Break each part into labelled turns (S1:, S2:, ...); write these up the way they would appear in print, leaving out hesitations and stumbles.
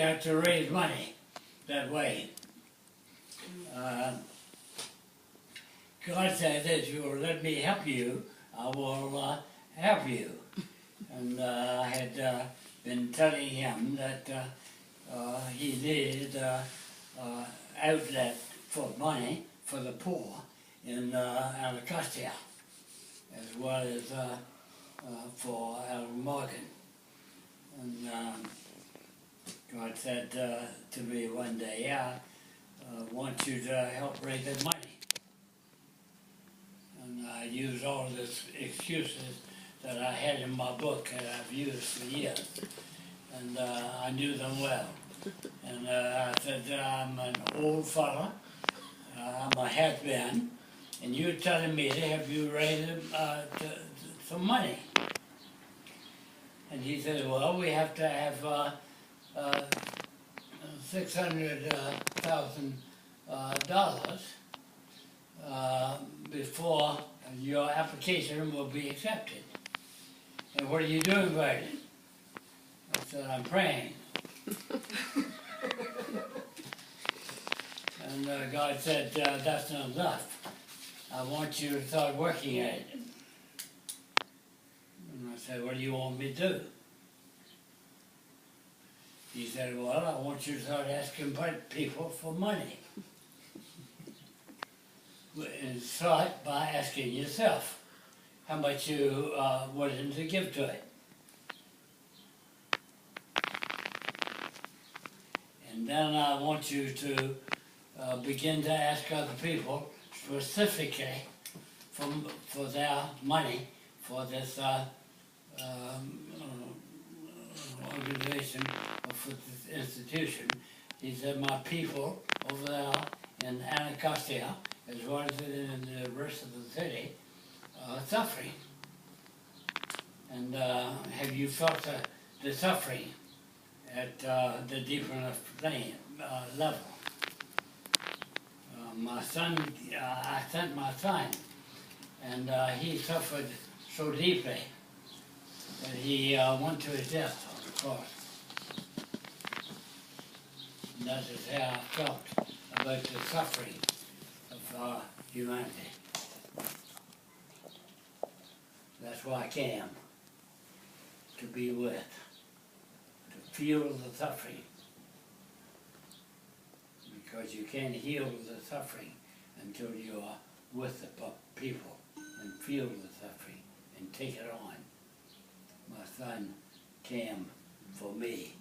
S1: out to raise money that way. God said, if you will let me help you, I will help you. And I had been telling him that he needed outlet for money for the poor in Anacostia, as well as for Morgan. And God said to me one day, I want you to help raise the money. And I used all of these excuses that I had in my book that I've used for years. And I knew them well. And I said, I'm an old fella, I'm a has-been, and you're telling me to help you raise some money. And he said, well, we have to have $600,000 before your application will be accepted. And what are you doing about it? I said, I'm praying. And God said, that's not enough. I want you to start working at it. And I said, what do you want me to do? He said, well, I want you to start asking people for money. And start by asking yourself how much you are willing to give to it. And then I want you to begin to ask other people specifically for their money for this organization or for this institution. He said, my people over there in Anacostia, as well as in the rest of the city, are suffering. And have you felt the suffering at the deeper level? My son, I sent my son, and he suffered so deeply that he went to his death on the cross. And that is how I felt about the suffering of humanity. That's why I came, to be with, to feel the suffering. Because you can't heal the suffering until you are with the people and feel the suffering and take it on. My son came for me,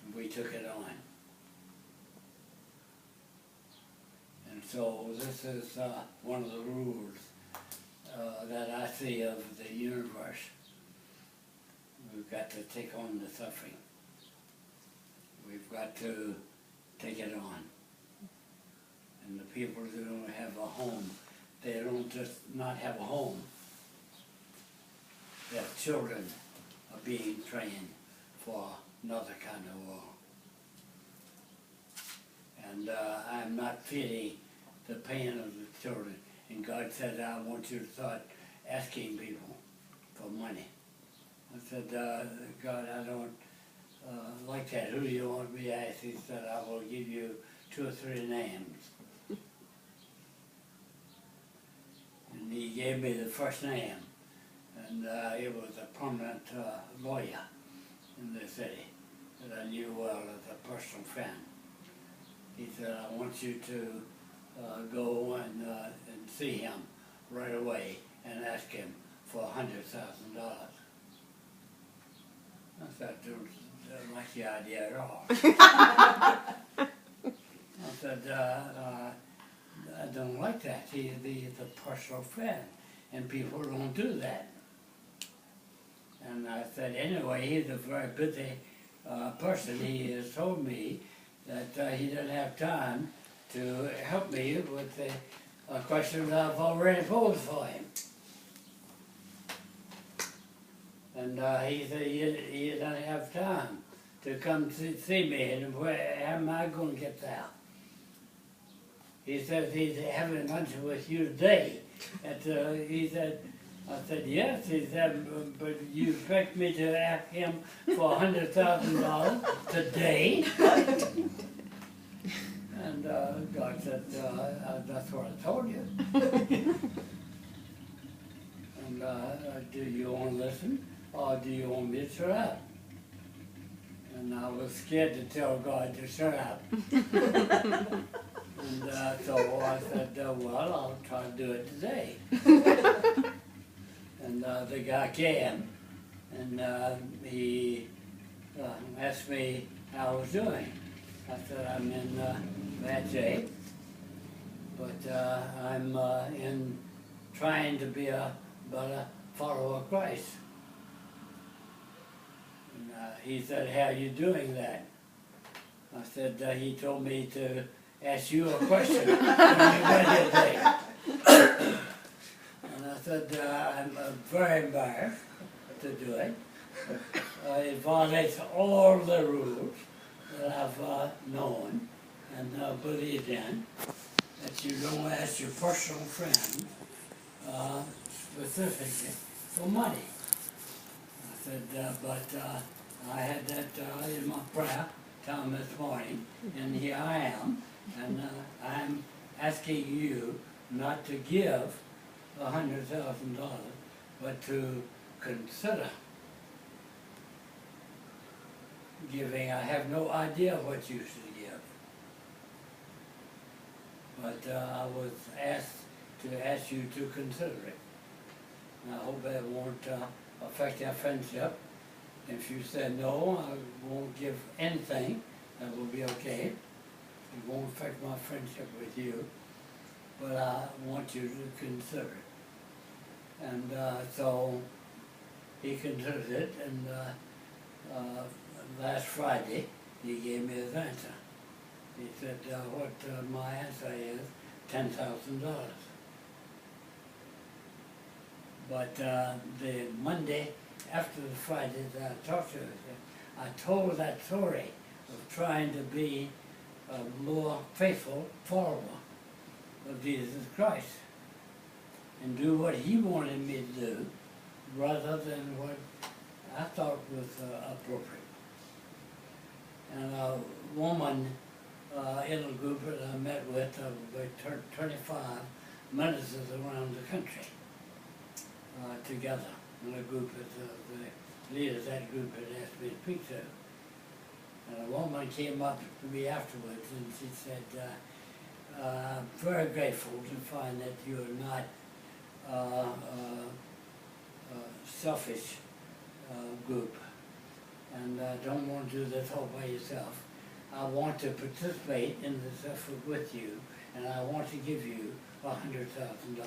S1: and we took it on. And so this is one of the rules that I see of the universe. We've got to take on the suffering. We've got to take it on. And the people who don't have a home, they don't just not have a home. Their children are being trained for another kind of world. And I'm not feeling the pain of the children. And God said, I want you to start asking people for money. I said, God, I don't like that. Who do you want me to ask? He said, I will give you 2 or 3 names. And he gave me the first name, and it was a prominent lawyer in the city that I knew well as a personal friend. He said, I want you to go and see him right away and ask him for $100,000. I said, I don't like the idea at all. I said, I don't like that. He's a personal friend, and people don't do that. And I said, anyway, he's a very busy person. He has told me that he doesn't have time to help me with the questions I've already posed for him. And he said he doesn't have time to come see me, and where am I going to get there? He says he's having lunch with you today. And he said, I said, yes. He said, but you expect me to ask him for $100,000 today? And God said, that's what I told you. And do you want to listen, or do you want me to shut up? And I was scared to tell God to shut up. And so I said, well, I'll try to do it today. And the guy came, and he asked me how I was doing. I said, I'm in bad shape, but I'm in trying to be a better follower of Christ. And he said, how are you doing that? I said, he told me to ask you a question when you went here today. And I said, I'm very embarrassed to do it. It violates all the rules that I've known and believed in, that you don't ask your personal friends specifically for money. I said, but I had that in my prayer time this morning, and here I am, and I'm asking you not to give $100,000, but to consider giving. I have no idea what you should give, but I was asked to ask you to consider it. And I hope it won't affect our friendship. If you said no, I won't give anything, that will be okay. It won't affect my friendship with you, but I want you to consider it. And so he considered it, and last Friday he gave me his answer. He said, what my answer is, $10,000. But the Monday after the Friday that I talked to him, I told that story of trying to be a more faithful follower of Jesus Christ and do what he wanted me to do rather than what I thought was appropriate. And a woman in a group that I met with, about 25 ministers around the country together in a group that the leaders of that group had asked me to speak to. And a woman came up to me afterwards and she said, I'm very grateful to find that you're not selfish group, and don't want to do this all by yourself. I want to participate in this effort with you, and I want to give you $100,000.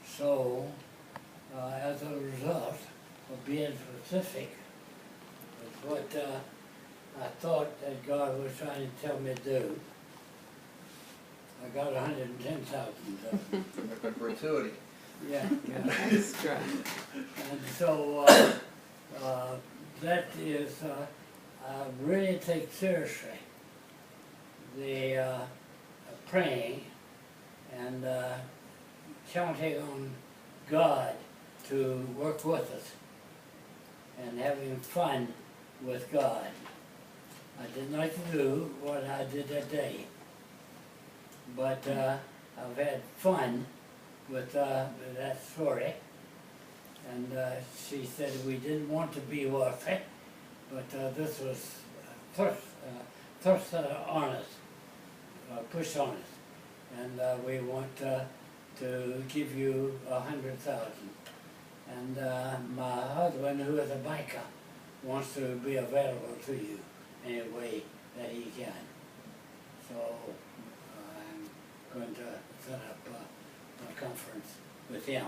S1: So, as a result of being specific with what I thought that God was trying to tell me to do, I got $110,000.
S2: A gratuity.
S1: Yeah, yeah.
S3: Extra.
S1: And so that is, I really take seriously the praying and counting on God to work with us and having fun with God. I didn't like to do what I did that day, but I've had fun with that story, and she said we didn't want to be worth it, but this was thrust on us, push on us, and we want to give you $100,000. And my husband, who is a biker, wants to be available to you any way that he can. So I'm going to set up a conference with him.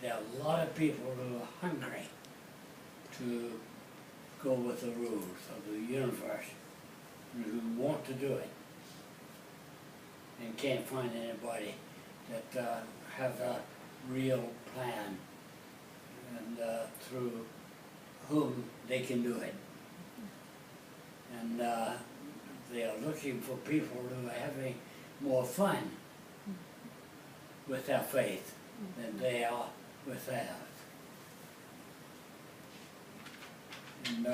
S1: There are a lot of people who are hungry to go with the rules of the universe, who want to do it, and can't find anybody that has a real plan and through whom they can do it. And they are looking for people who are having more fun with their faith than they are with theirs. And